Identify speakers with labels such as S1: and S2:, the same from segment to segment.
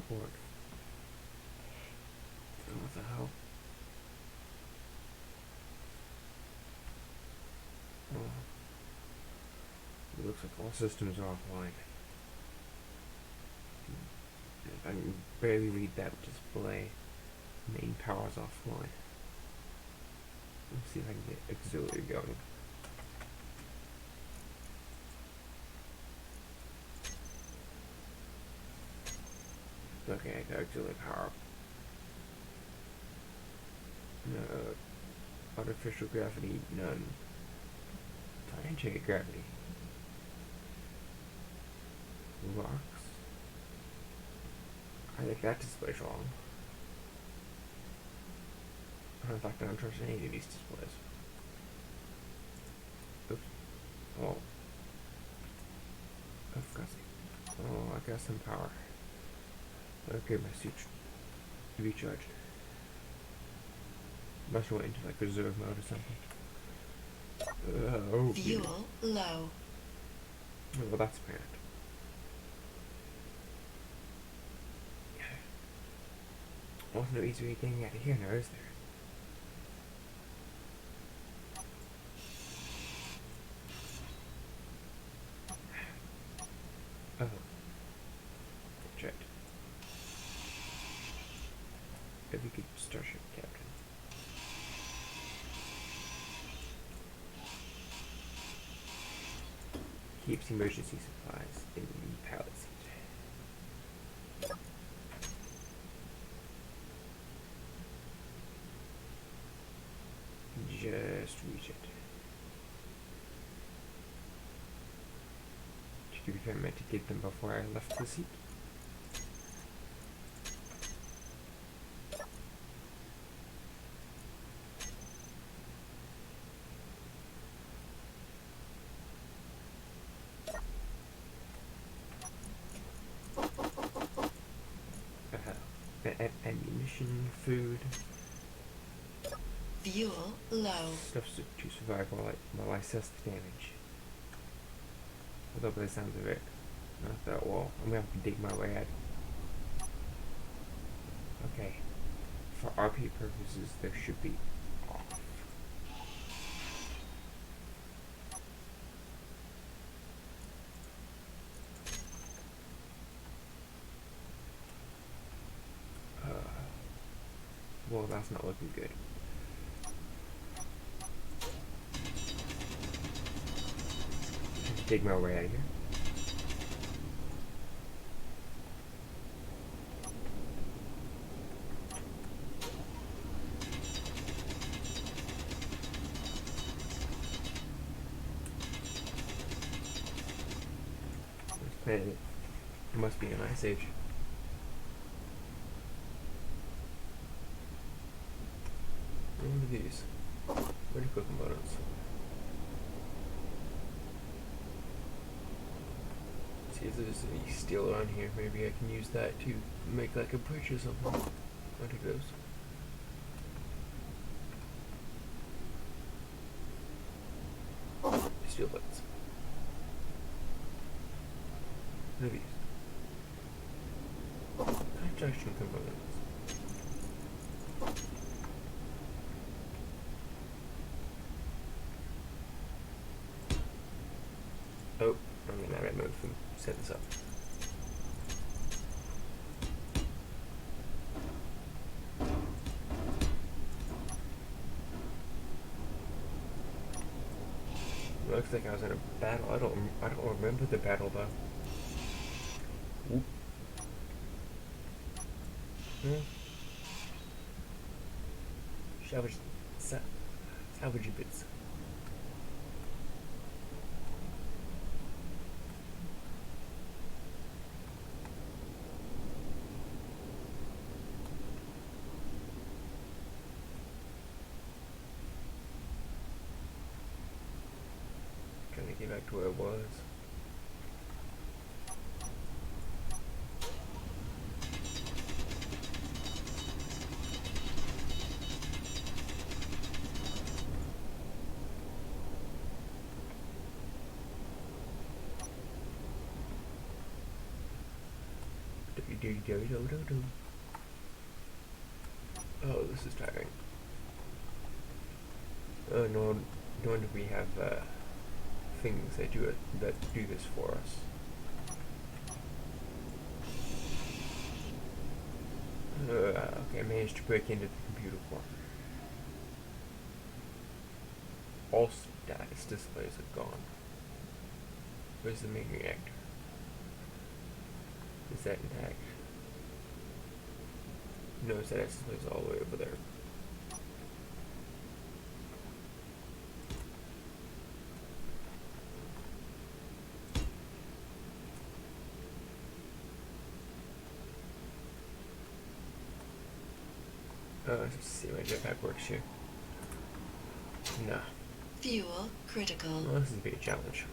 S1: forward. What the hell? Oh. It looks like all systems are offline. I can barely read that display. Main power's offline. Let's see if I can get auxiliary going. Okay, I got auxiliary power. No. Artificial gravity, none. Scientific gravity. Rocks. I think that display's wrong. In fact, I don't trust any of these displays. Oops. Oh. I've got some. Oh, I got some power. Okay, my suit recharged. Must went into like reserve mode or something. Oh.
S2: Fuel low.
S1: Well, that's apparent. Wasn't no easy way getting out of here now, is there? Oh. Checked. If we could starship captain. Keeps emergency supplies in the pallet seat. Just reach it. To be fair, I meant to get them before I left the seat. Ammunition, food.
S2: Fuel low.
S1: Stuff to survive while I assess the damage. Although by the sounds of it, not that wall. I'm gonna have to dig my way out. Okay. For RP purposes, there should be off. Well, that's not looking good. Dig my way out of here. This planet must be an ice age. What are these? Critical components. See if there's any steel around here. Maybe I can use that to make like a bridge or something. I'll take those. Steel plates. What are these? Junction components. Oh, I'm in that red mode from setting this up. Looks like I was in a battle. I don't remember the battle though. Oop. Salvage bits. Trying to get back to where it was. Oh, this is tiring. Oh no, no wonder we have things that do this for us. Okay, I managed to break into the computer core. All status displays are gone. Where's the main reactor? Is that intact? No, status displays all the way over there. Let's see my jetpack works here. Nah.
S2: Fuel critical.
S1: Well, this is a big challenge.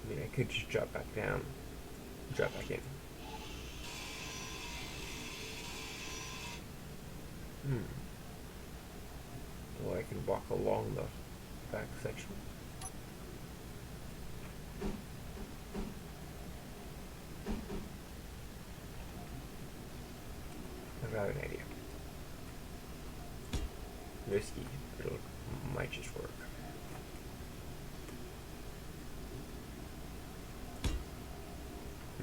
S1: I mean, I could just drop back down, drop back in. Or I can walk along the back section. I've got an idea. Risky, but it might just work.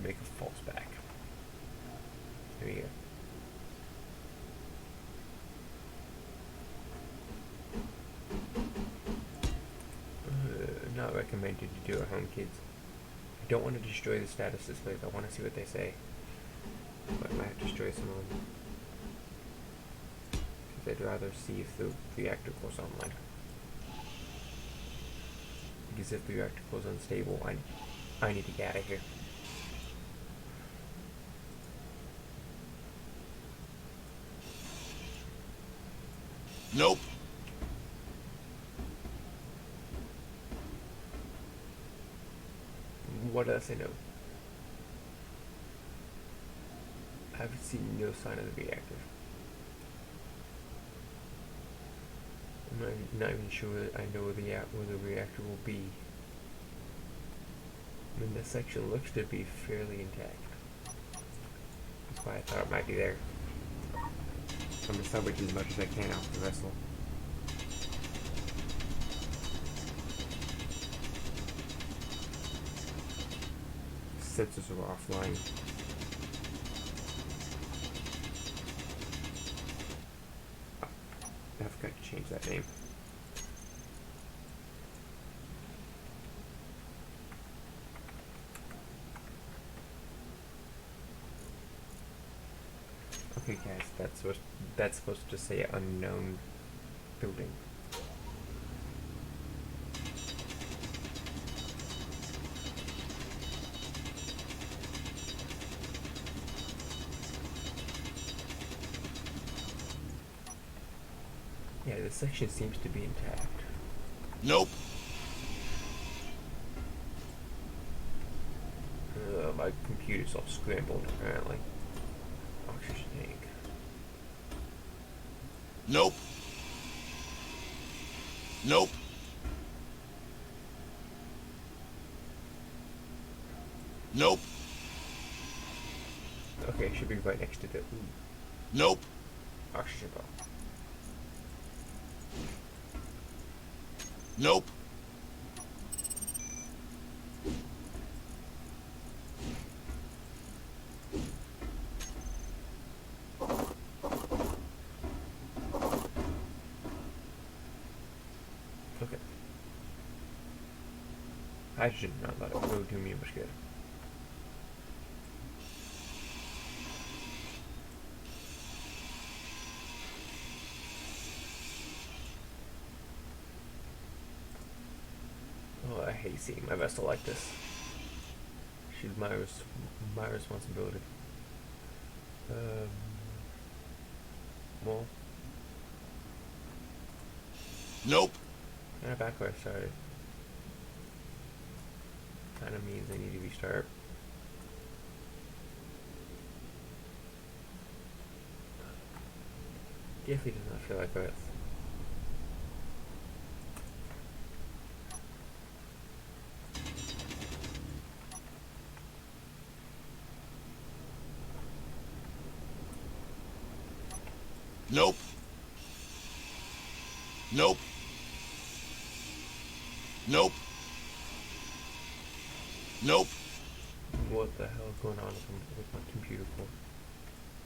S1: Make a false back. There we go. Not recommended to do at home, kids. I don't want to destroy the status displays. I want to see what they say. But I might have to destroy some of them. Because I'd rather see if the reactor core's online. Because if the reactor core's unstable, I need to get out of here.
S3: Nope.
S1: What did I say no? I haven't seen no sign of the reactor. I'm not even sure I know where the reactor will be. I mean, this section looks to be fairly intact. That's why I thought it might be there. I'm gonna salvage as much as I can off the vessel. Sensors are offline. Oh, I forgot to change that name. Okay, guys, that's supposed to say unknown building. Yeah, this section seems to be intact.
S3: Nope.
S1: My computer's all scrambled, apparently. Oxygen tank.
S3: Nope. Nope. Nope.
S1: Okay, should be right next to the
S3: Nope.
S1: oxygen bottle.
S3: Nope.
S1: Okay. Hydrogen, not let it really do me much good. Oh, I hate seeing my vessel like this. She's my responsibility. Well,
S3: Nope.
S1: kind of back where I started. Kind of means I need to restart. Definitely does not feel like Earth.
S3: Nope. Nope. Nope. Nope.
S1: What the hell is going on with my computer core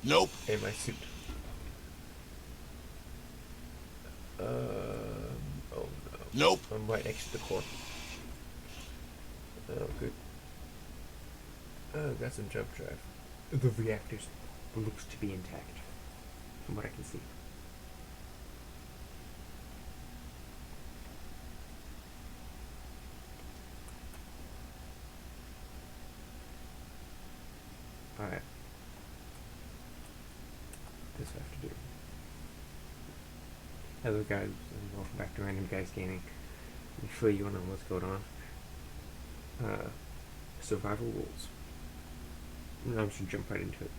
S3: Nope.
S1: and my suit? Oh no.
S3: Nope.
S1: I'm right next to the core. Oh, good. Oh, got some jump drive. The reactor looks to be intact, from what I can see. Alright. This I have to do. Hello guys, and welcome back to Random Guys Gaming. Let me fill you in on what's going on. Survival rules. I'm just gonna jump right into it.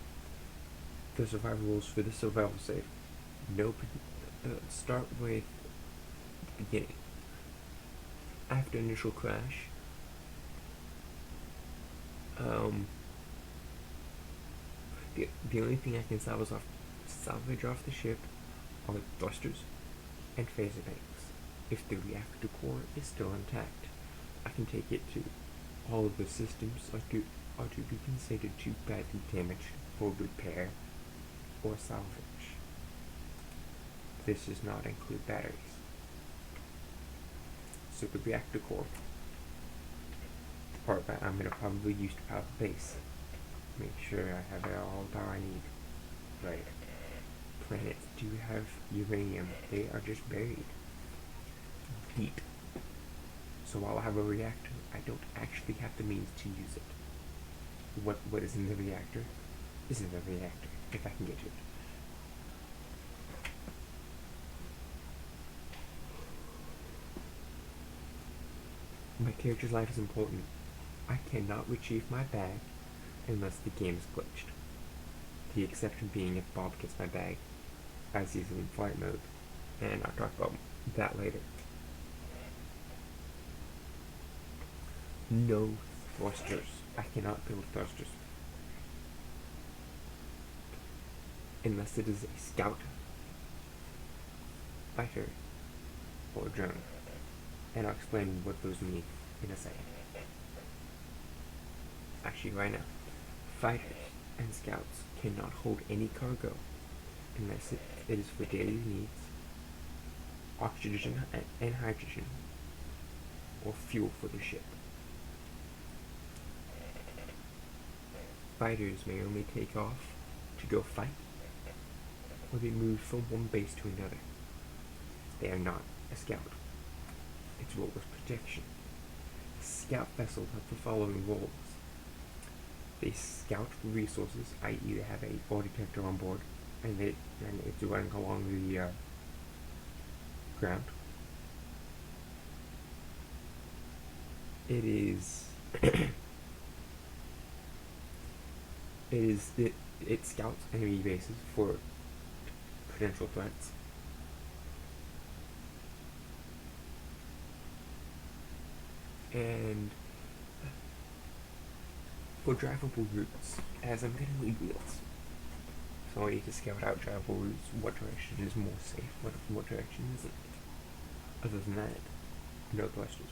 S1: The survival rules for the survival save. Start with the beginning. After initial crash, the only thing I can salvage off the ship are thrusters and phaser banks. If the reactor core is still intact, I can take it to all of the systems are to be considered too badly damaged for repair or salvage. This does not include batteries. So the reactor core, the part that I'm going to probably use to power the base. Make sure I have all the power I need. Right. Planets do have uranium. They are just buried deep. So while I have a reactor, I don't actually have the means to use it. What is in the reactor is in the reactor, if I can get to it. My character's life is important. I cannot retrieve my bag unless the game is glitched. The exception being if Bob gets my bag, as he's in flight mode, and I'll talk about that later. No thrusters. I cannot build thrusters. Unless it is a scout, fighter, or drone. And I'll explain what those mean in a second. Actually, right now, fighters and scouts cannot hold any cargo unless it is for daily needs, oxygen and hydrogen, or fuel for the ship. Fighters may only take off to go fight, or be moved from one base to another. They are not a scout. Its role is protection. Scout vessels have the following roles. They scout for resources, i.e. they have a fall detector on board, and it's running along the ground. It scouts enemy bases for potential threats. And for drivable routes, as I'm going to lead wheels, so I need to scout out drivable routes, what direction is more safe, what direction isn't. Other than that, no thrusters.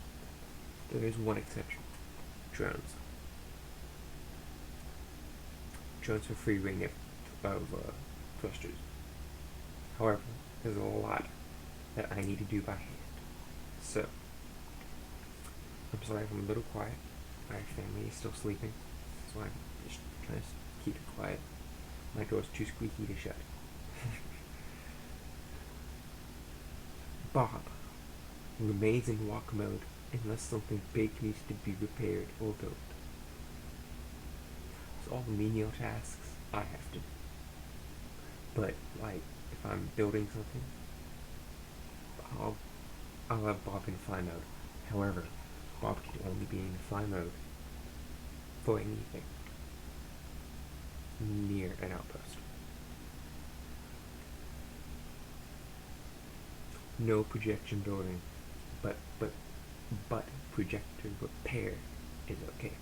S1: There is one exception: drones. Drones for free reign of thrusters. However, there's a lot that I need to do by hand. So, I'm sorry if I'm a little quiet. My family is still sleeping, so I'm just trying to keep it quiet. My door's too squeaky to shut. Bob remains in walk mode unless something big needs to be repaired or built. So all the menial tasks I have to do. But like if I'm building something, I'll have Bob in fly mode. However, Bob can only be in fly mode for anything near an outpost. No projection building, but projector repair is okay.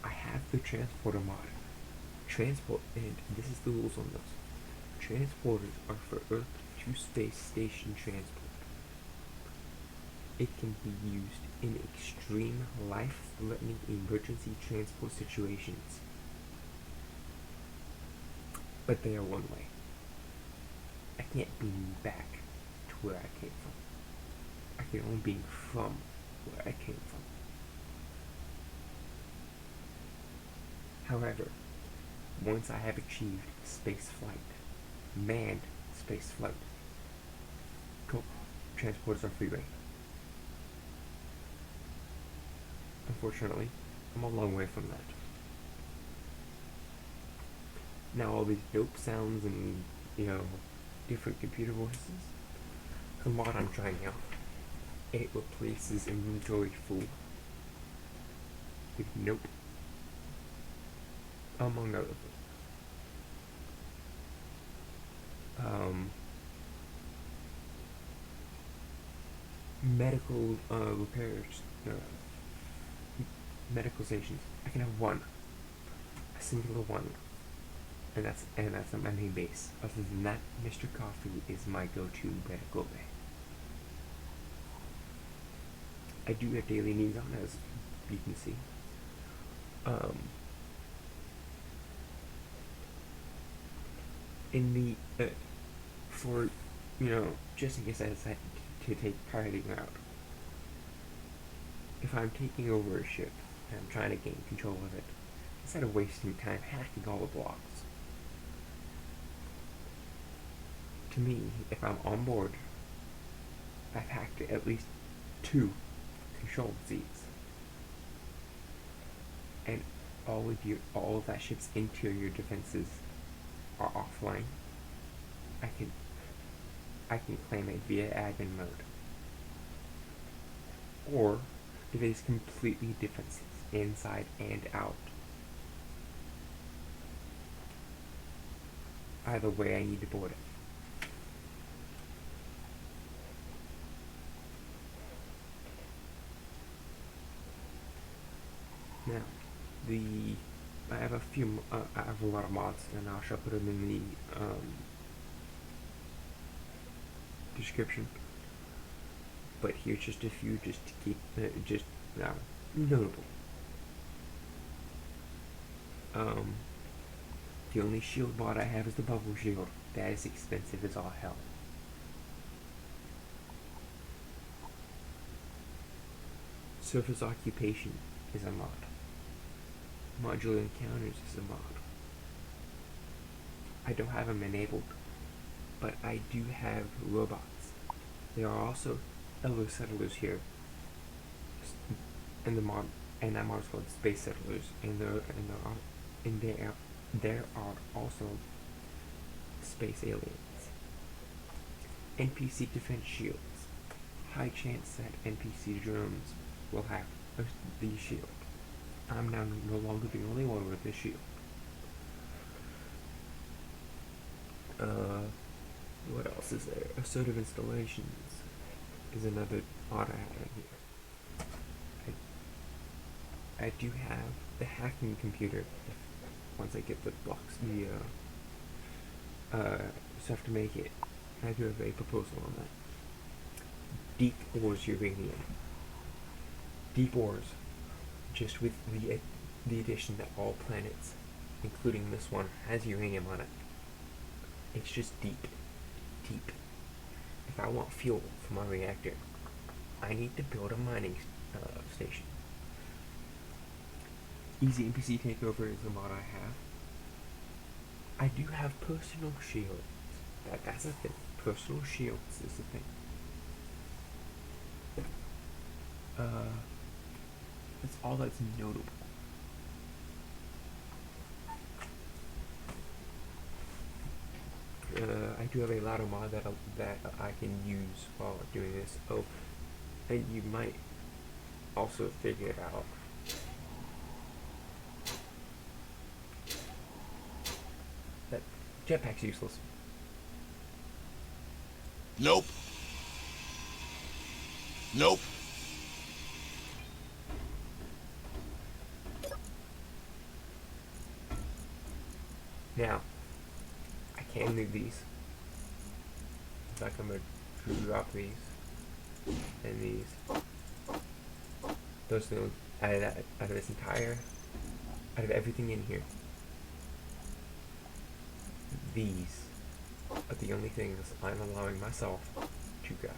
S1: I have the transporter mod. And this is the rules on this. Transporters are for Earth to space station transport. It can be used in extreme life-threatening emergency transport situations. But they are one way. I can't beam back to where I came from. I can only beam from where I came from. However, once I have achieved space flight, manned space flight, transporters are free reign. Unfortunately, I'm a long way from that. Now all these dope sounds and, different computer voices, the mod I'm trying out, it replaces inventory full with nope, among other things. Medical repairs, medical stations. I can have one, a singular one, and that's on my main base. Other than that, Mr. Coffee is my go-to medical bay. I do have daily needs on, as you can see. In the for just in case I decide to take piloting out. If I'm taking over a ship and I'm trying to gain control of it, instead of wasting time hacking all the blocks, to me, if I'm on board, I've hacked at least 2 control seats, and all of that ship's interior defenses are offline. I can claim it via admin mode, or if it is completely defenseless inside and out. Either way, I need to board it. Now, I have I have a lot of mods, and I shall put them in the description. But here's just a few, just to keep notable. The only shield mod I have is the bubble shield. That is expensive as all hell. Surface occupation is a mod. Modular encounters is a mod. I don't have them enabled, but I do have robots. There are also other settlers here, and that mod is called Space Settlers, and there are also space aliens. NPC defense shields. High chance that NPC drones will have these shields. I'm now no longer the only one with this shield. What else is there? Assertive installations is another mod I have in here. I do have the hacking computer. Once I get the blocks, stuff to make it, I do have a proposal on that. Deep ores uranium. Deep ores, just with the addition that all planets, including this one, has uranium on it. It's just deep. If I want fuel for my reactor, I need to build a mining station. Easy NPC takeover is the mod I have. I do have personal shields. That's the thing. Personal shields is the thing. That's all that's notable. I do have a ladder mod that I can use while doing this. Oh, and you might also figure it out. That jetpack's useless.
S3: Nope. Nope.
S1: Now, I can't leave these. In fact, I'm gonna drop these and these. Those things out of this entire, out of everything in here. These are the only things I'm allowing myself to grab.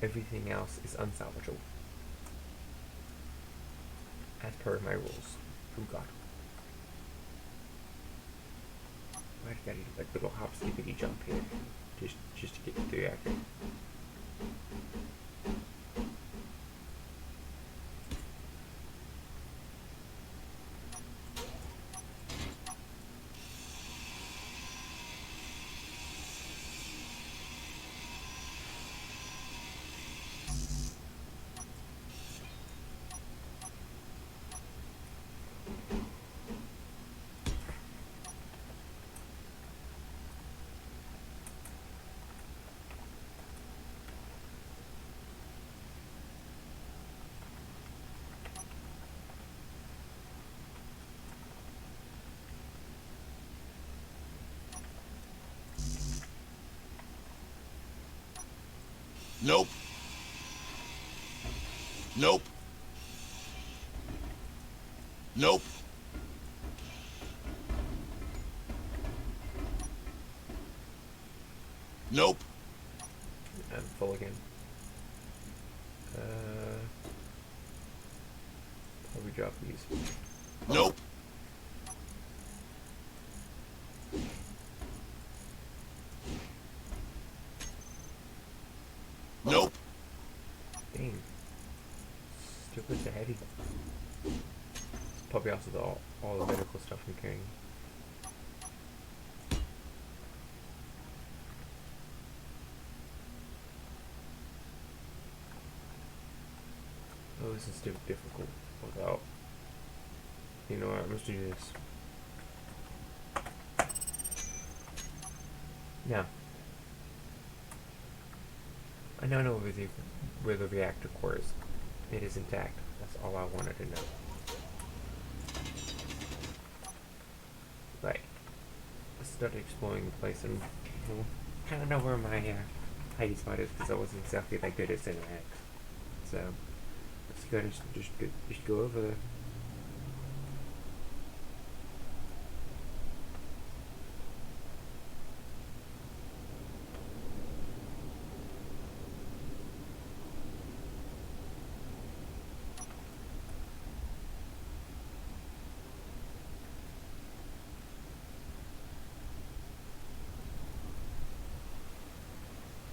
S1: Everything else is unsalvageable. As per my rules. Oh god. Why did I do like little hop skippity jump here? Just to get to the reactor.
S3: Nope. Nope. Nope. Nope.
S1: I'm full again. Probably drop these.
S3: Nope. Nope.
S1: Dang. Still puts a heady. It's probably also all the medical stuff I'm carrying. Oh, this is still difficult without. You know what? Let's do this. Now, I now know where the reactor core is. It is intact. That's all I wanted to know. Right. Let's start exploring the place and kind of know where my hiding spot is because I wasn't exactly that good at cinematics. So let's go and just go over there.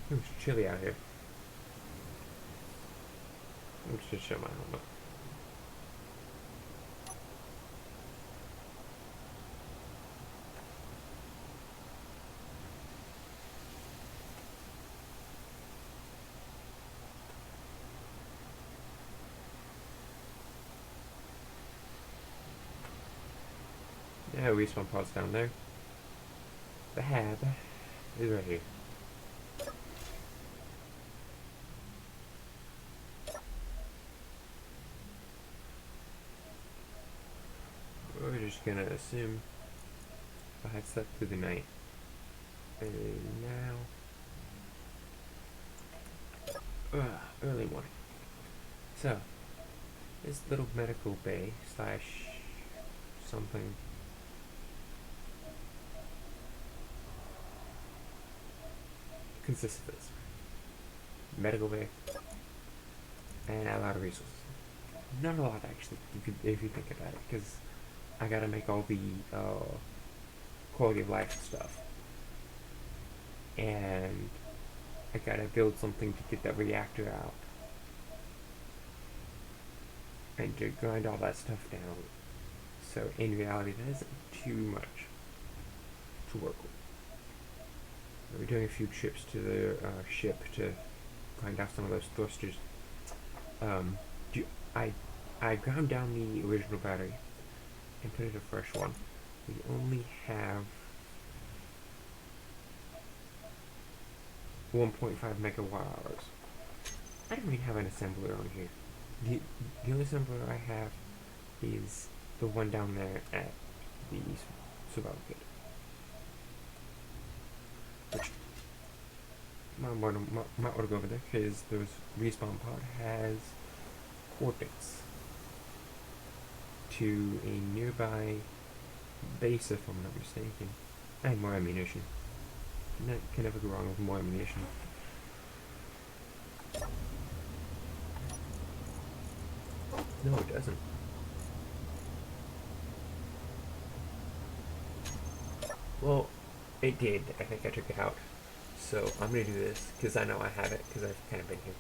S1: It's chilly out here. Let's just show my helmet. Yeah, respawn pod's down there. The hab is right here. We're just gonna assume I had slept through the night. And now early morning. So this little medical bay slash something consists of this. Medical bay and a lot of resources. Not a lot actually, if you think about it, because I gotta make all the quality of life stuff, and I gotta build something to get that reactor out, and to grind all that stuff down. So in reality, that isn't too much to work with. We're doing a few trips to the ship to grind out some of those thrusters. I ground down the original battery and put in a fresh one. We only have 1.5 megawatt hours. I don't even have an assembler on here. The only assembler I have is the one down there at the survival kit. Which might want to go over there because those respawn pod has coordinates to a nearby base, if I'm not mistaken, and more ammunition. Can never go wrong with more ammunition. No, it doesn't. Well, it did. I think I took it out. So I'm gonna do this because I know I have it because I've kind of been here.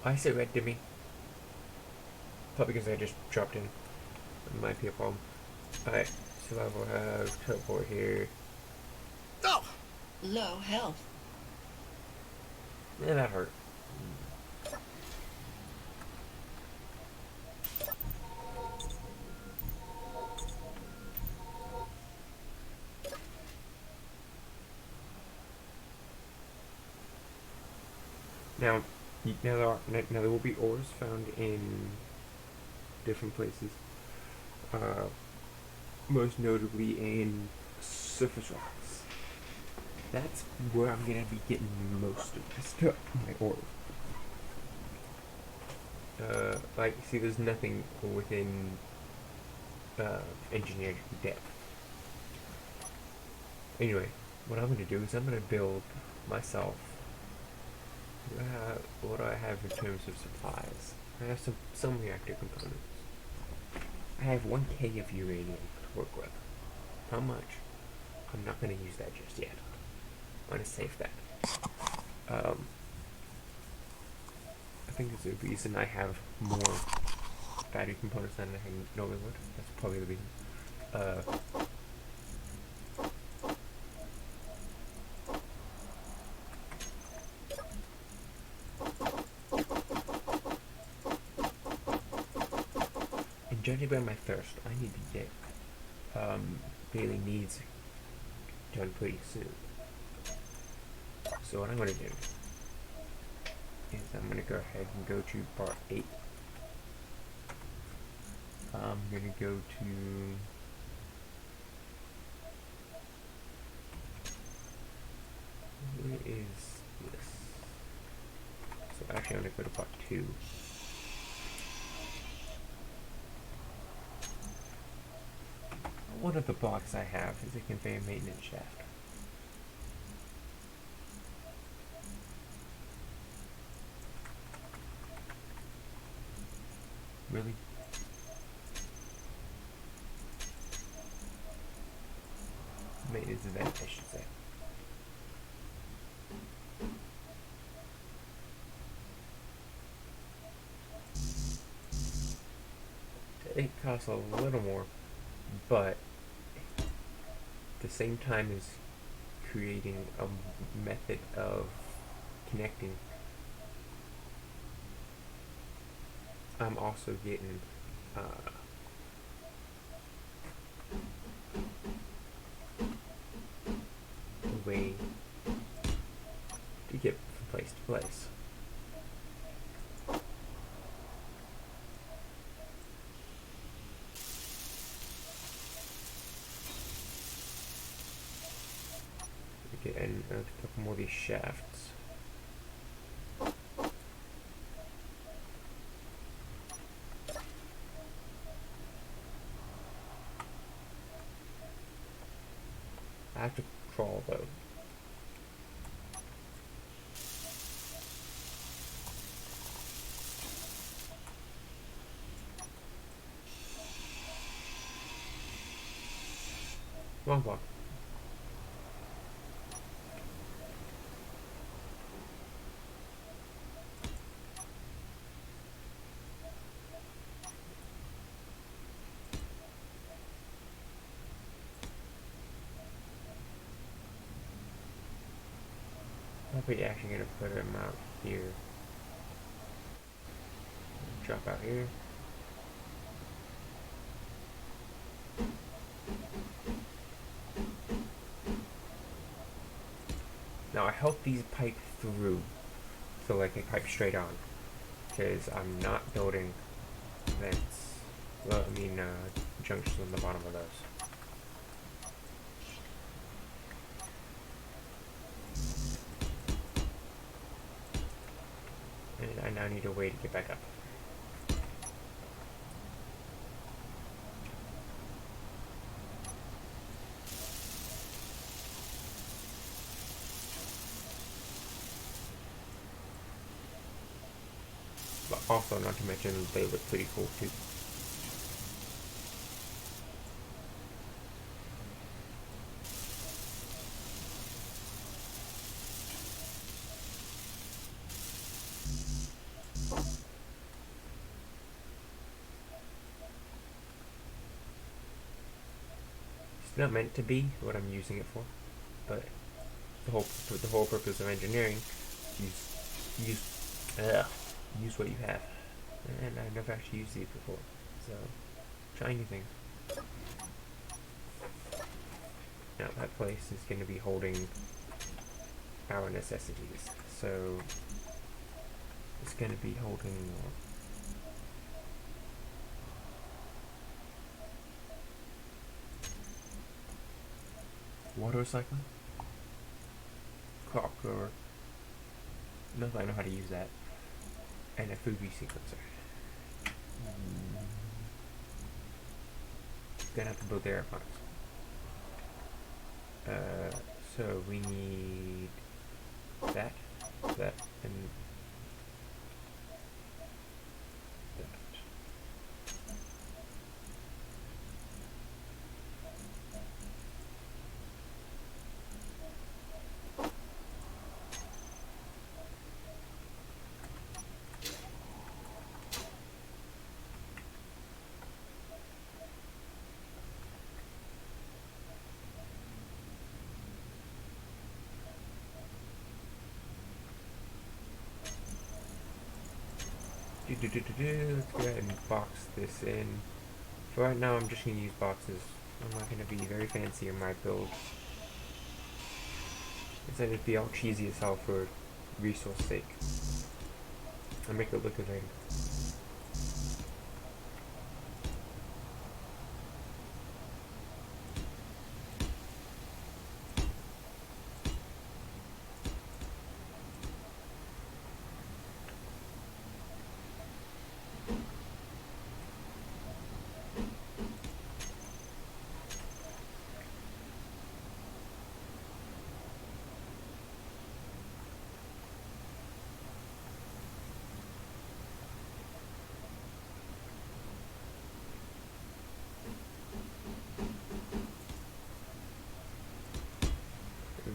S1: Why is it red to me? Probably because I just dropped in. It might be a problem. Alright, so I will have teleport here.
S3: Oh!
S2: Low health.
S1: Yeah, that hurt. Now, now there will be ores found in different places. Most notably in surface rocks. That's where I'm gonna be getting most of the stuff, my ore. Like, see, there's nothing within engineered depth. Anyway, what I'm gonna do is I'm gonna build myself. What do I have in terms of supplies? I have some reactor components. I have 1K of uranium to work with. How much? I'm not going to use that just yet. I'm going to save that. I think there's a reason I have more battery components than I normally would. That's probably the reason. And judging by my thirst, I need to get daily needs done pretty soon. So what I'm going to do is I'm going to go ahead and go to part 8. I'm going to go to where is this? So actually I'm going to go to part 2. One of the blocks I have is a conveyor maintenance shaft. Really? Maintenance event, I should say. It costs a little more, but at the same time as creating a method of connecting, I'm also getting a way to get from place to place. Okay, and a couple more of these shafts. I have to crawl though. Wrong block. probably actually gonna put them out here. Drop out here. Now I hope these pipe through, so like they pipe straight on, because I'm not building vents. Well, I mean junctions on the bottom of those. And I now need a way to get back up. But also, not to mention, they look pretty cool too. It's not meant to be what I'm using it for, but the whole purpose of engineering is use what you have. And I've never actually used these before, so try new things. Now that place is going to be holding our necessities, so it's going to be holding water recycling, crop grower, not that I know how to use that, and a food resequencer. Gonna have to build the airplanes. So we need that, and that. Let's go ahead and box this in. For right now, I'm just going to use boxes. I'm not going to be very fancy in my build. It's going to be all cheesy as hell for resource sake. I'll make it look good later.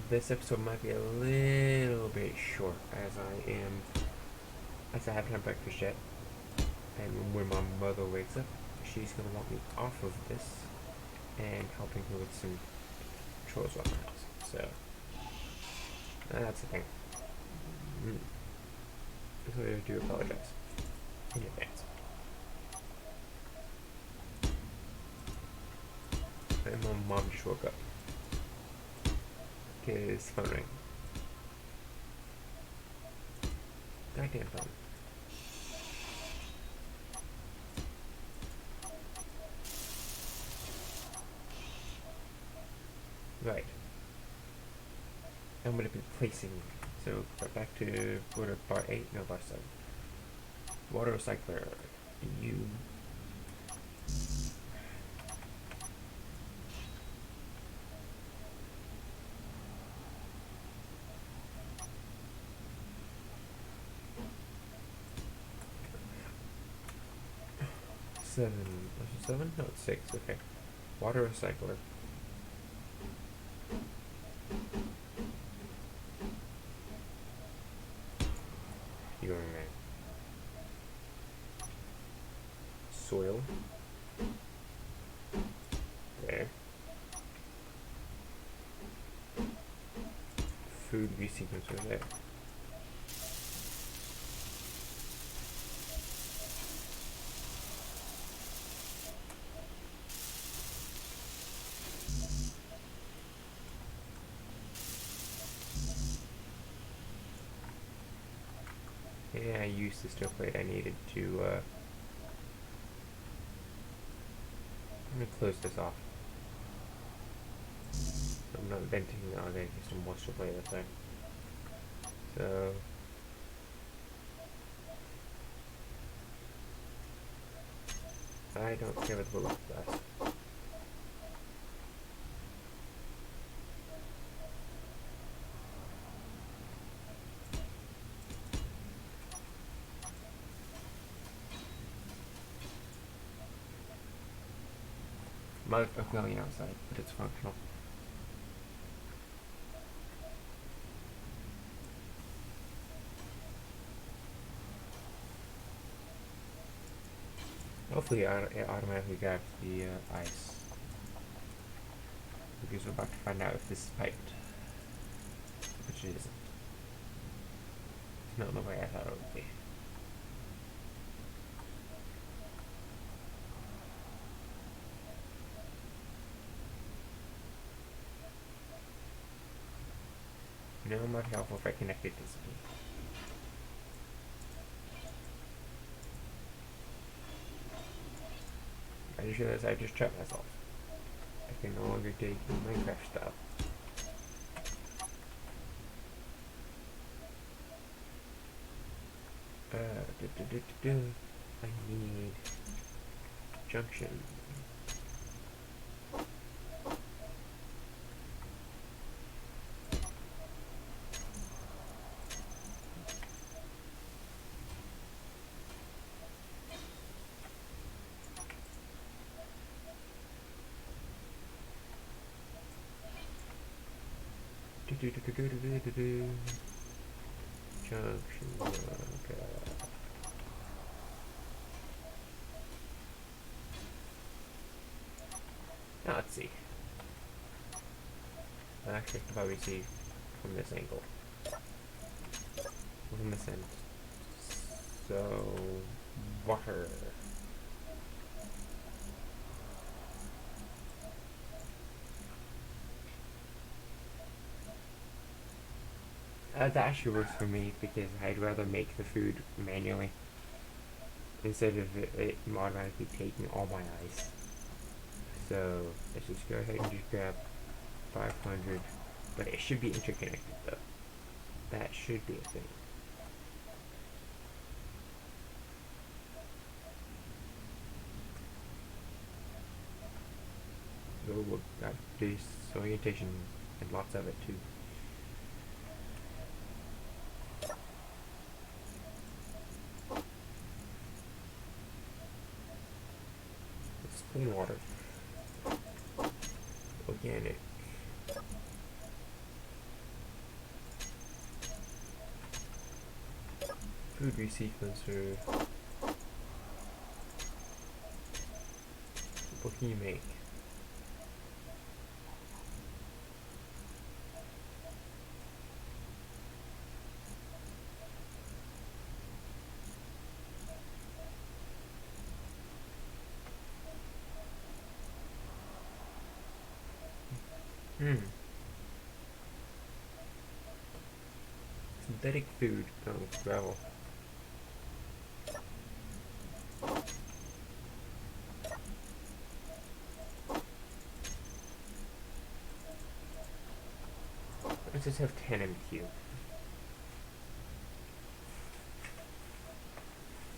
S1: This episode might be a little bit short as I haven't had breakfast yet, and when my mother wakes up, she's gonna want me off of this and helping her with some chores around the house. So that's the thing. So I do apologize in advance. And my mom just woke up. His phone ring. Goddamn phone. Right. I'm gonna be placing. So back to bar 8, no bar 7. Water recycler. You. Seven? No, it's 6. Okay. Water recycler. You're right. Soil. There. food resequencer there. Yeah, I used the stoveplate I needed to, I'm gonna close this off. I'm not venting now, there's some moisture play this there. So, I don't care what the bullet does. Might have going outside, but it's functional. Hopefully it automatically grabs the ice. Because we're about to find out if this is piped. Which it isn't. It's not the way I thought it would be. No, it might be helpful if I connect it to something. I just realized I just trapped myself. I can no longer take Minecraft style. I need junction. Junction. Okay. Now let's see. Actually, I can probably see from this angle. From this end. So, water. That actually works for me because I'd rather make the food manually instead of it automatically taking all my ice. So let's just go ahead and just grab 500, but it should be interconnected though. That should be a thing. So we've got this orientation and lots of it too. It's clean water. Organic. Food resequencer. What can you make? Synthetic food. Oh, gravel. Let's just have 10 MQ.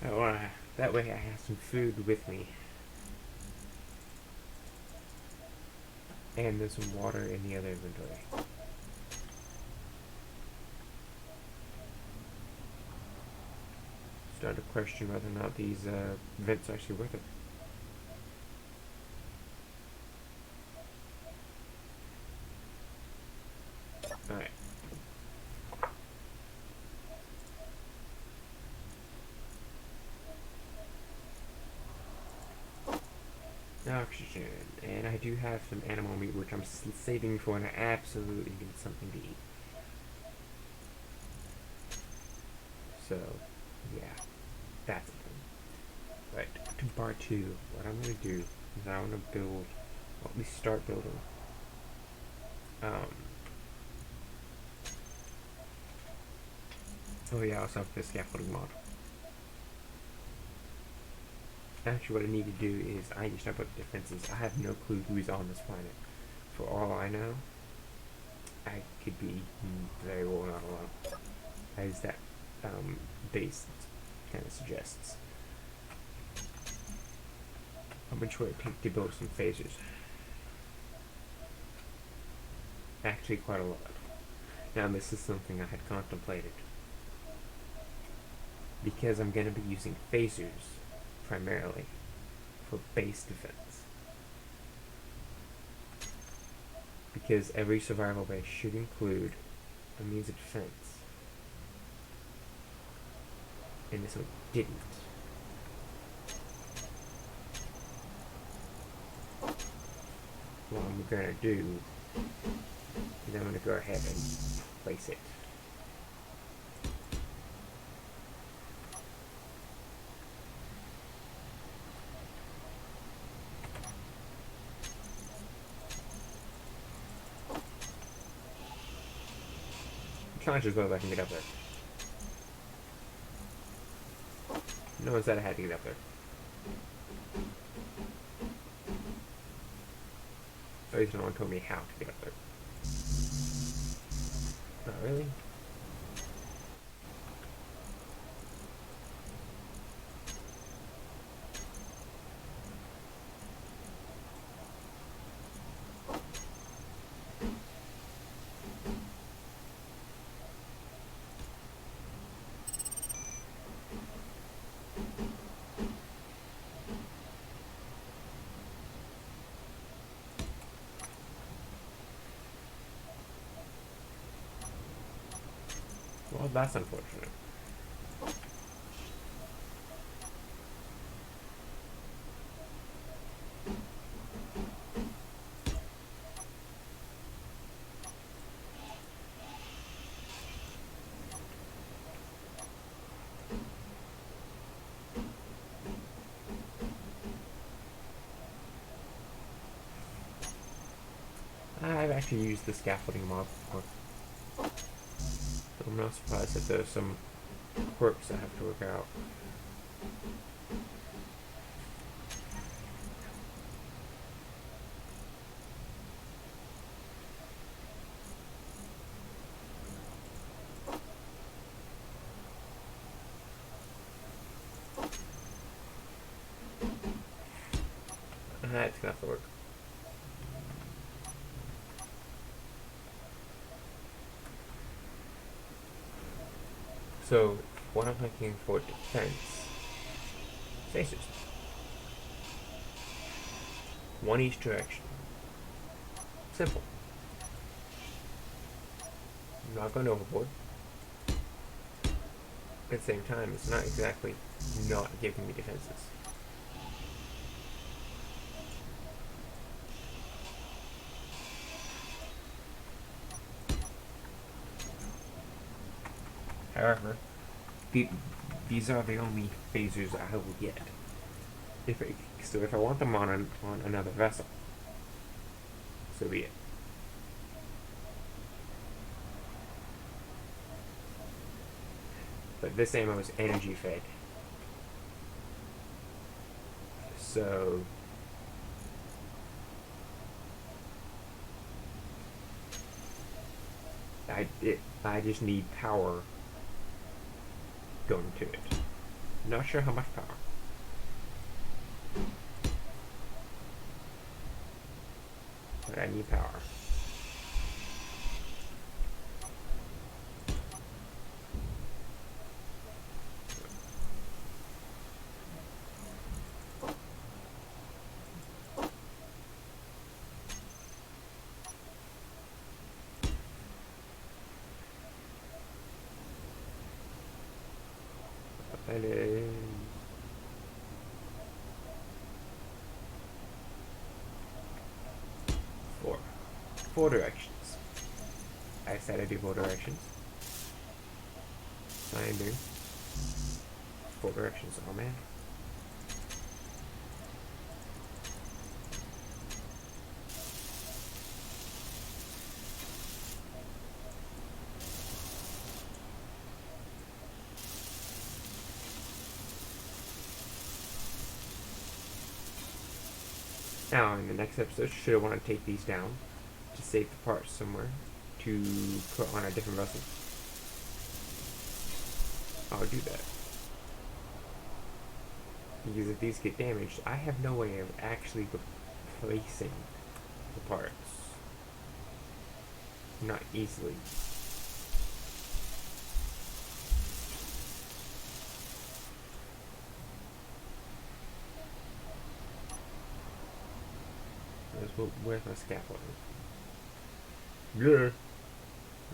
S1: Oh, that way I have some food with me. And there's some water in the other inventory. Start to question whether or not these vents are actually worth it. Alright. Oxygen. And I do have some animal meat, which I'm saving for when I absolutely need something to eat. So, yeah, that's the thing. But to part 2, what I'm going to do is I want to build, or at least start building, oh yeah, I also have the scaffolding mod. Actually, what I need to do is I need to start building defenses. I have no clue who's on this planet. For all I know, I could be very well not alone, as that base kind of suggests. How much would it take to build some phasers? Actually, quite a lot. Now, this is something I had contemplated. Because I'm going to be using phasers, primarily, for base defense. Because every survival base should include a means of defense. And this one didn't. What I'm going to do is I'm going to go ahead and place it. Challenge as well if I can get up there. No one said I had to get up there. At least no one told me how to get up there. Not really. Well, that's unfortunate. I've actually used the scaffolding mod before. I'm not surprised that there's some quirks I have to work out. It's gonna have to work. So, what I'm looking for defense, phasers. One each direction. Simple. I'm not going overboard. At the same time, it's not exactly not giving me defenses. However, these are the only phasers I will get. If I want them on another vessel, so be it. But this ammo is energy fed, so I just need power going to it. Not sure how much power. But I need power. That is 4 directions. I said I do 4 directions. So I do. Four directions, oh man. Now, in the next episode, should I want to take these down to save the parts somewhere to put on a different vessel, I'll do that. Because if these get damaged, I have no way of actually replacing the parts. Not easily. Where's my scaffolding? Yeah.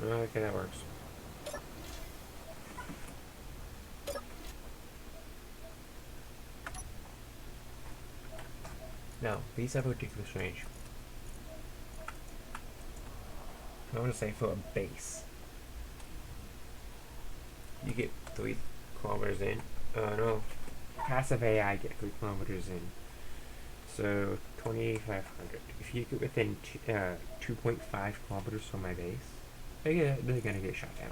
S1: Okay, that works. Now, these have a particular strange. I want to say for a base, you get 3 kilometers in. No, passive AI get 3 kilometers in. So 2,500. If you get within 2.5 kilometers from my base, they're gonna get shot down.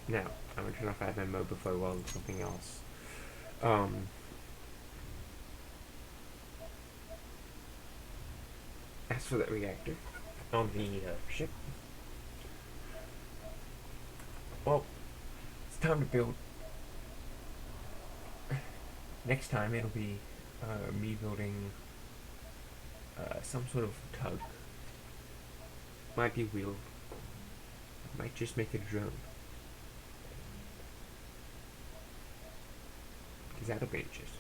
S1: Now, I'm gonna turn off admin mode before I weld something else. As for that reactor on the ship, well, it's time to build. Next time it'll be me building some sort of tug. Might be wheeled. Might just make it a drone. Because that'll be interesting.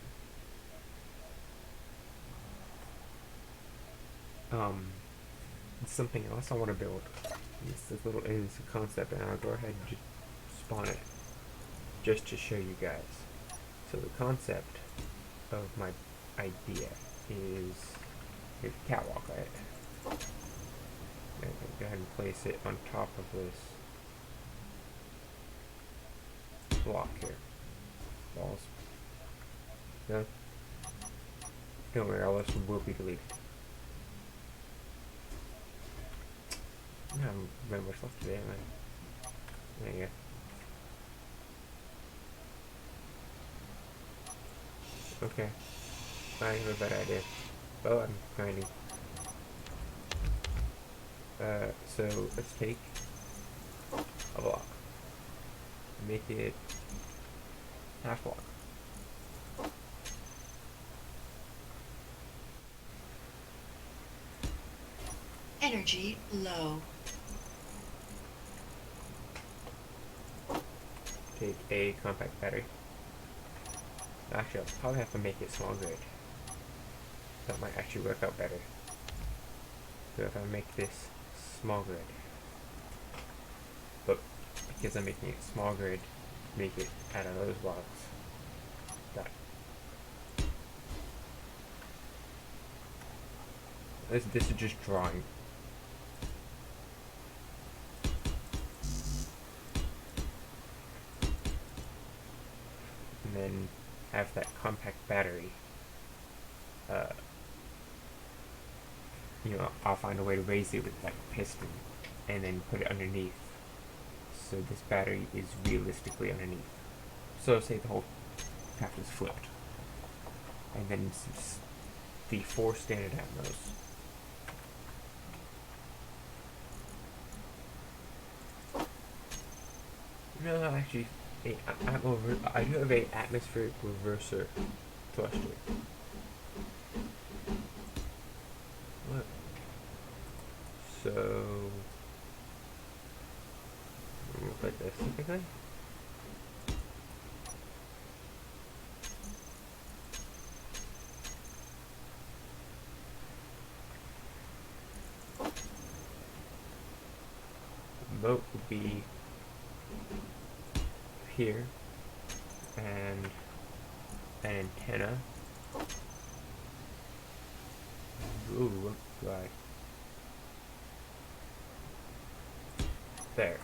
S1: Something else I want to build. It's a concept, and I'll go ahead and just spawn it just to show you guys. So the concept of my idea is a catwalk, right? And go ahead and place it on top of this block here. Walls. No? Don't worry, all this will be deleted. I haven't very much left today, man. There you go. Okay. I have a better idea. Oh, I'm grinding. So let's take a block. Make it half block.
S2: Energy low.
S1: Take a compact battery. Actually, I'll probably have to make it small grid. That might actually work out better. So if I make this small grid, but because I'm making it small grid, make it out of those blocks. That. This is just drawing. And then have that compact battery. You know, I'll find a way to raise it with that piston and then put it underneath. So this battery is realistically underneath. So say the whole shaft is flipped. And then the 4 standard atmos. No, actually, I do have a atmospheric reverser thruster. What? So we'll put this typically. boat would be here, and an antenna. Ooh, what do I? There.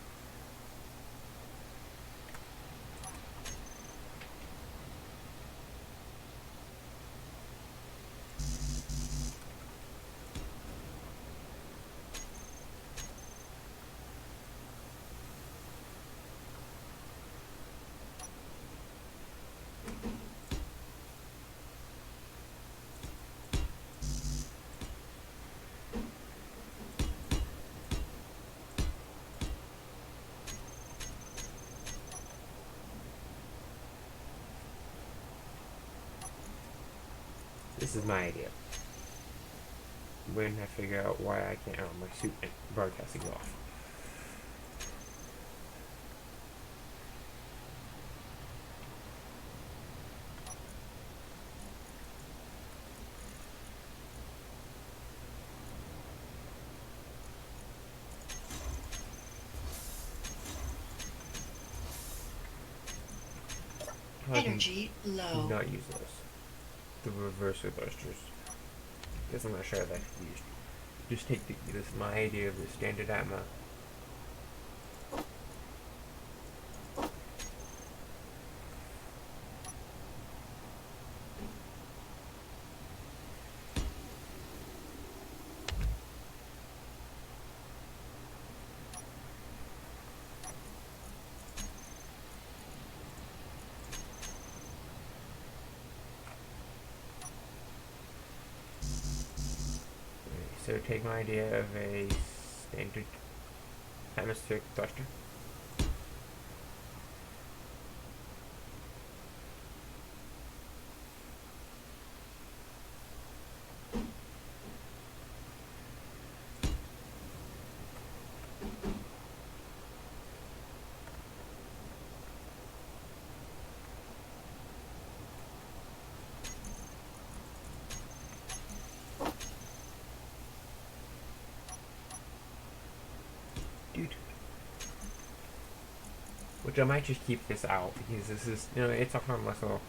S1: This is my idea. When I figure out why I can't out my suit and broadcasting off.
S2: Energy low.
S1: Not use those. The reverser thrusters. Guess I'm not sure that could be used. Just take this is my idea of the standard ammo. So take my idea of a standard atmospheric thruster. Which I might just keep this out because this is, you know, it's a harmless little.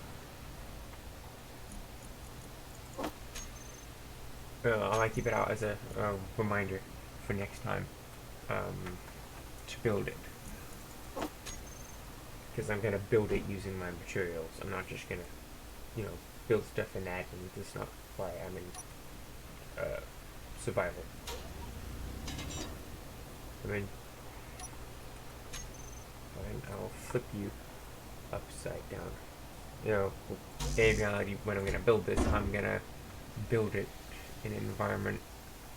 S1: I might keep it out as a reminder for next time to build it. Because I'm gonna build it using my materials. I'm not just gonna, you know, build stuff in that, and that's not why I'm in survival. I mean. I'll flip you upside down. You know, in reality, when I'm gonna build this, I'm gonna build it in an environment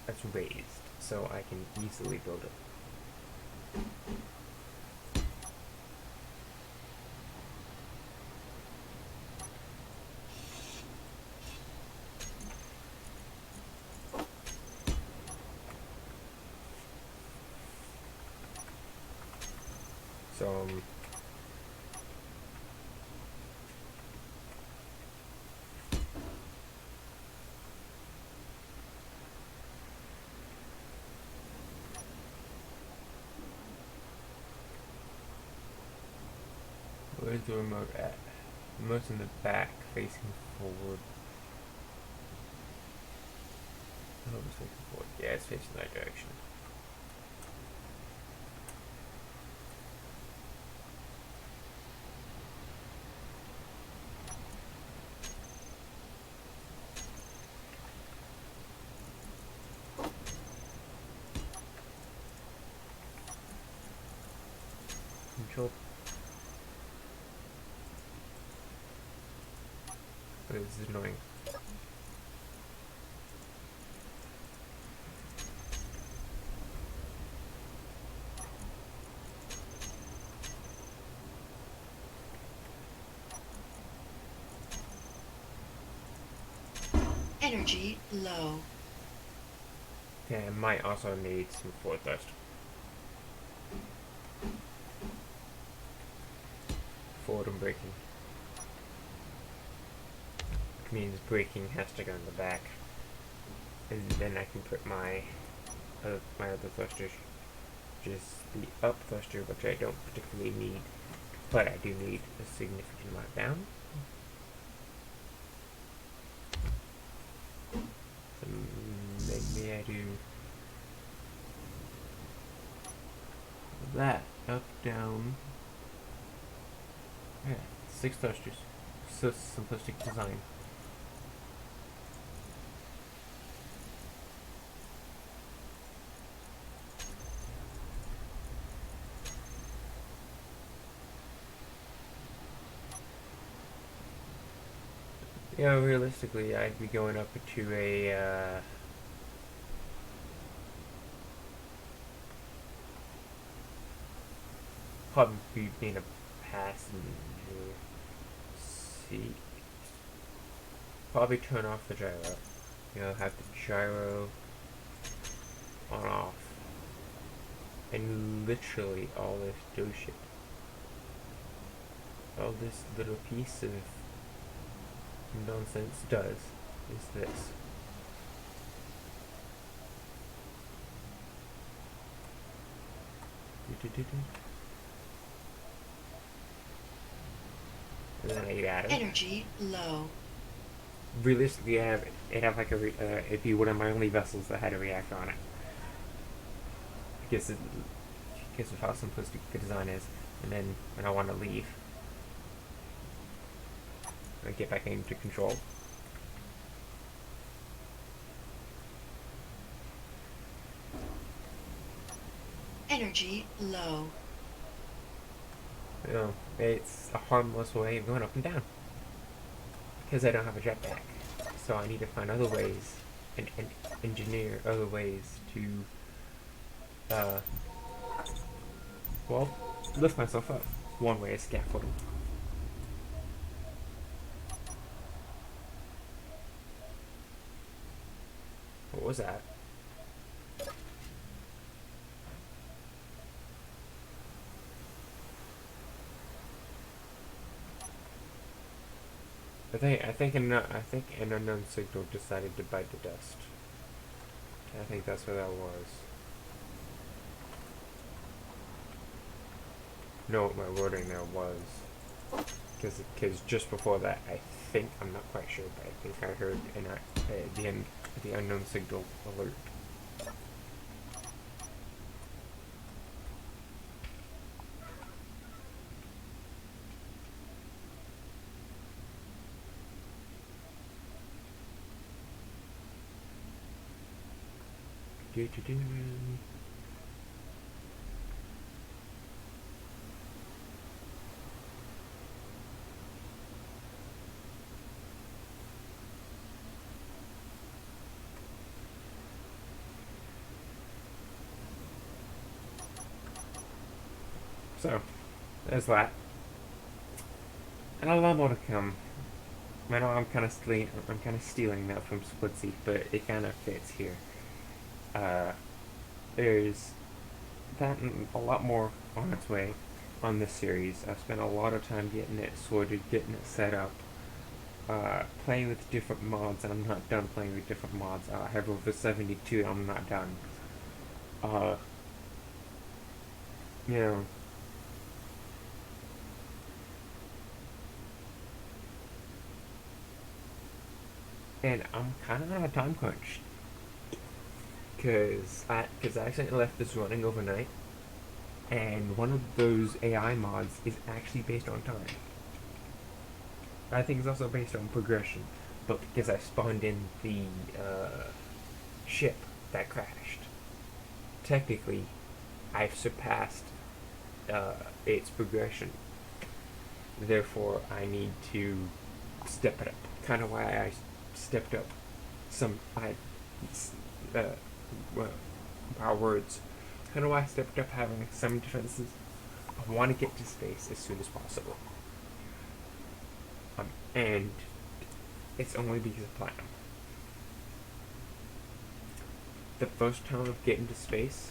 S1: that's raised, so I can easily build it. So, where's the remote at? The remote's in the back, facing forward. Oh, it's facing forward. Yeah, it's facing that direction. Control. Oh, this is annoying.
S2: Energy low.
S1: Okay, I might also need some forward thrust. Forward and braking. Which means braking has to go in the back. And then I can put my other thrusters just the up thruster, which I don't particularly need, but I do need a significant amount down. So maybe I do that, up, down. Yeah, 6 thrusters. So simplistic design. Yeah, realistically, I'd be going up to a, probably being a passenger seat. Probably turn off the gyro. You know, have the gyro on off. And literally all this do shit. All this little piece of nonsense does is this. And then I add it.
S2: Energy low.
S1: Realistically, it'd have like it'd be one of my only vessels that had a reactor on it. Because of how simplistic the design is. And then when I want to leave, I get back into control.
S2: Energy low.
S1: You know, it's a harmless way of going up and down. Because I don't have a jetpack. So I need to find other ways and engineer other ways to, well, lift myself up. One way is scaffolding. What was that? I think an unknown signal decided to bite the dust. I think that's what that was. Know what my wording there was, because just before that, I'm not quite sure, but I think I heard the unknown signal alert. So, there's that. And a lot more to come. I know I'm kind of stealing that from Splitsy, but it kind of fits here. There's that and a lot more on its way on this series. I've spent a lot of time getting it sorted, getting it set up, playing with different mods, and I'm not done playing with different mods. I have over 72, I'm not done. You know, and I'm kind of on a time crunch. Because I accidentally left this running overnight, and one of those AI mods is actually based on time. I think it's also based on progression, but because I spawned in the ship that crashed, technically I've surpassed its progression. Therefore, I need to step it up. Kind of why I stepped up our words. Kind of why I stepped up having some defenses. I want to get to space as soon as possible. And it's only because of platinum. The first time of getting to space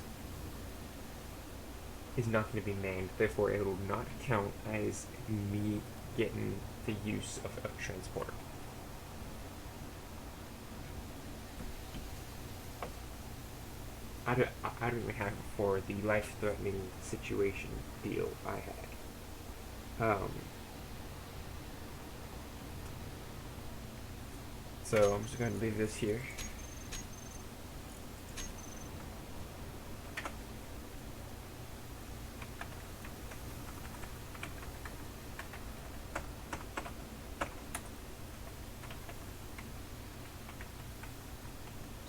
S1: is not going to be manned, therefore it will not count as me getting the use of a transporter. I don't even have it for the life-threatening situation deal I had. So I'm just going to leave this here.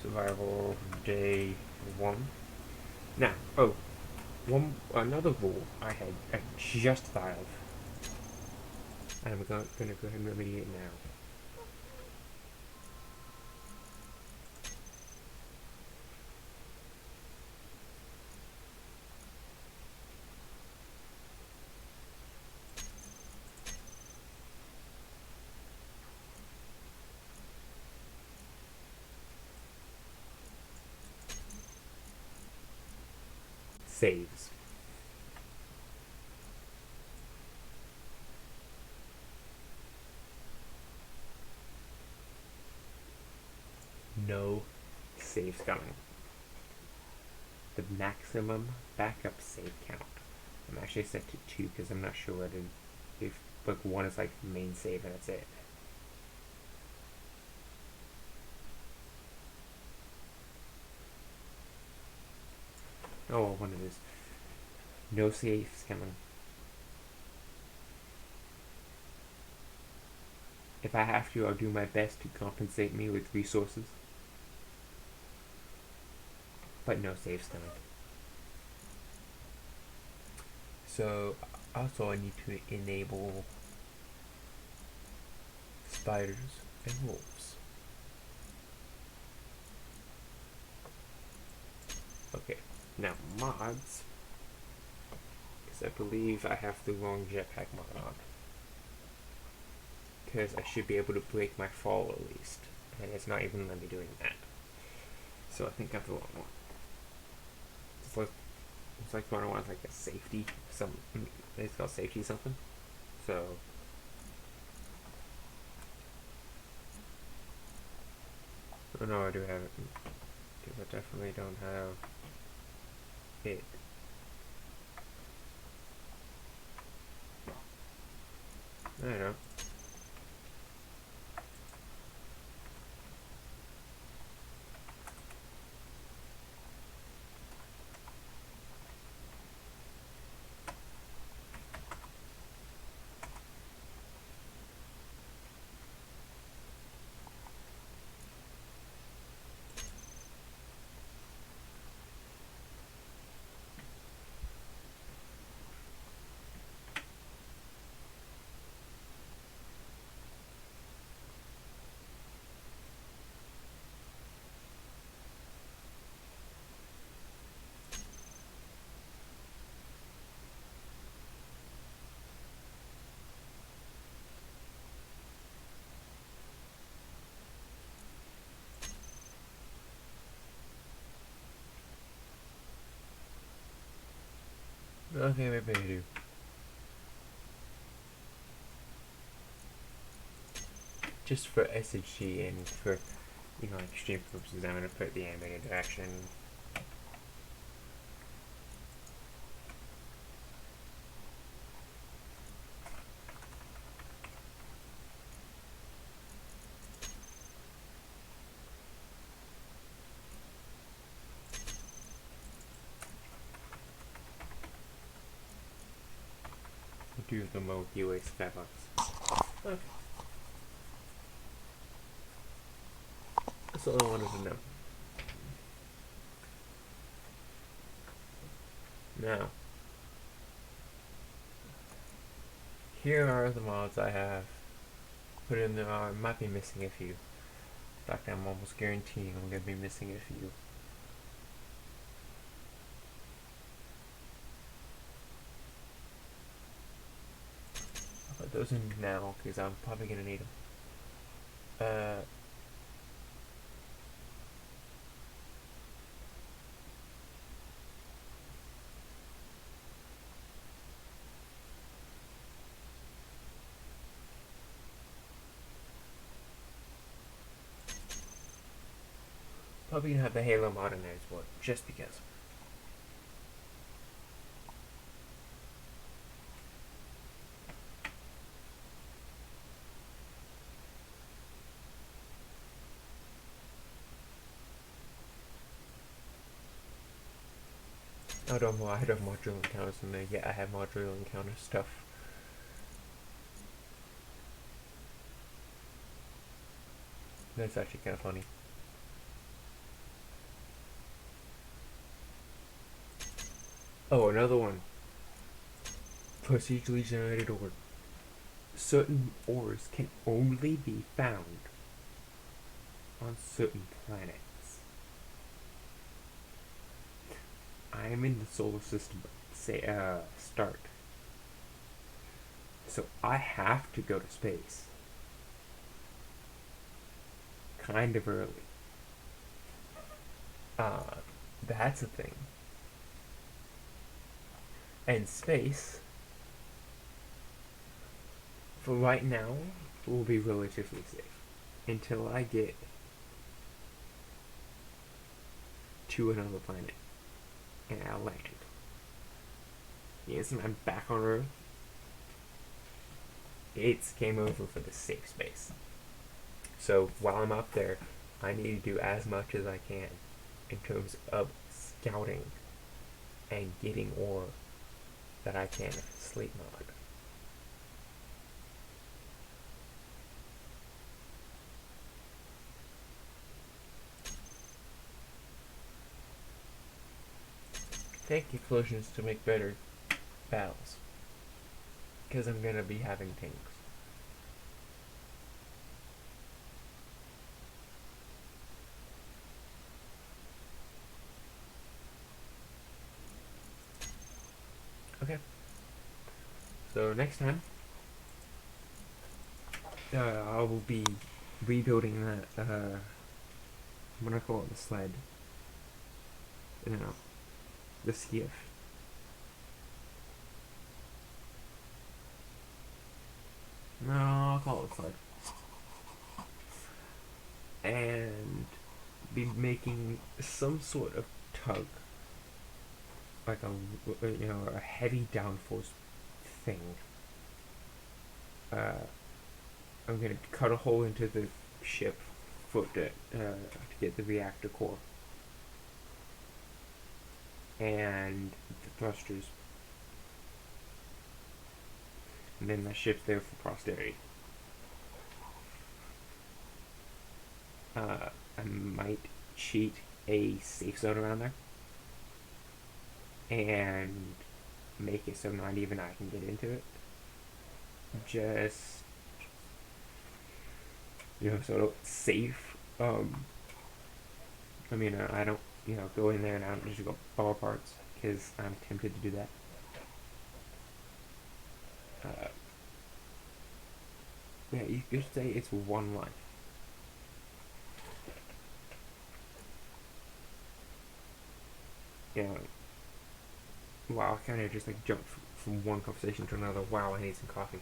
S1: Survival day 1. Now, another rule I had just thought of, and I'm going to go ahead and remedy it now. Saves. No saves coming. The maximum backup save count. I'm actually set to 2 because I'm not sure if like 1 is like main save and that's it. Oh, well, 1 it is. No saves coming. If I have to, I'll do my best to compensate me with resources. But no saves coming. So, also I need to enable spiders and wolves. Okay, now mods, because I believe I have the wrong jetpack mod on. Because I should be able to break my fall at least, and it's not even letting me doing that. So I think I have the wrong one. It's like one I want like a safety, it's called safety something. So oh no, I do have it. Because I definitely don't have it. I don't know. Okay, maybe I do. Just for SHG and for, extreme purposes, I'm going to put the animated action. Do the milkeyway skybox. Okay. That's all I wanted to know. Now, here are the mods I have put in there. I might be missing a few. In fact, I'm almost guaranteeing I'm going to be missing a few. I'll put those in now because I'm probably going to need them. Probably gonna have the Halo mod in there as well, just because. I don't know, I have modular encounters in there. Yeah, I have modular encounter stuff. That's actually kind of funny. Oh, another one. Procedurally generated ore. Certain ores can only be found on certain planets. I'm in the solar system, start. So I have to go to space. Kind of early. That's a thing. And space, for right now, will be relatively safe. Until I get to another planet. And I'll land. Yes, and I'm back on Earth. It's game over for the safe space. So while I'm up there, I need to do as much as I can in terms of scouting and getting ore that I can sleep mod. Take explosions to make better battles. Because I'm gonna be having tanks. Okay. So next time, I will be rebuilding that, I'm gonna call it the sled. No, the skiff. No, I'll call it a sled. And be making some sort of tug. Like a heavy downforce thing. I'm gonna cut a hole into the ship to get the reactor core. And the thrusters. And then the ship's there for posterity. I might cheat a safe zone around there. And make it so not even I can get into it. Just, sort of safe. I mean, I don't, go in there and I don't just go fall apart because I'm tempted to do that. Yeah, you could say it's one life. Yeah. Wow, I kind of just like jumped from one conversation to another. Wow, I need some coffee.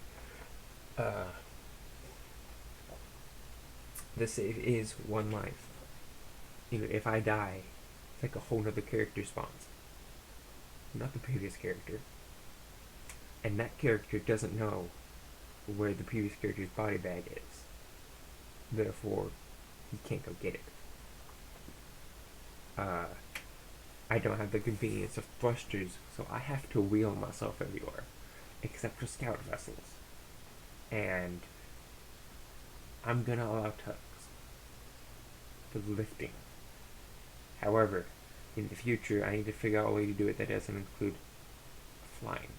S1: This is one life. If I die, it's like a whole nother character spawns. Not the previous character. And that character doesn't know where the previous character's body bag is. Therefore, he can't go get it. I don't have the convenience of thrusters, so I have to wheel myself everywhere, except for scout vessels. And I'm gonna allow tugs for lifting. However, in the future, I need to figure out a way to do it that doesn't include flying.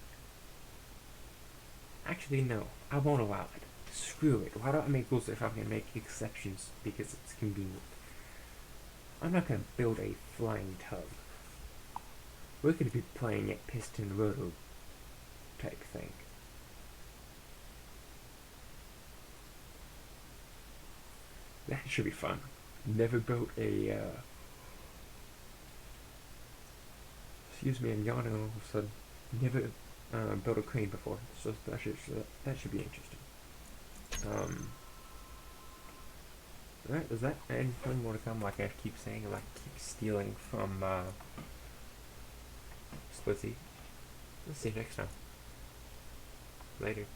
S1: Actually, no, I won't allow it. Screw it. Why don't I make rules if I can make exceptions because it's convenient? I'm not gonna build a flying tug. We're gonna be playing at piston rotor type thing. That should be fun. Never built a, excuse me, I'm yawning all of a sudden. Never built a crane before, so that should be interesting. Alright, is that anything more to come? Like I keep saying, like keep stealing from Splitsy. We'll see you next time. Later.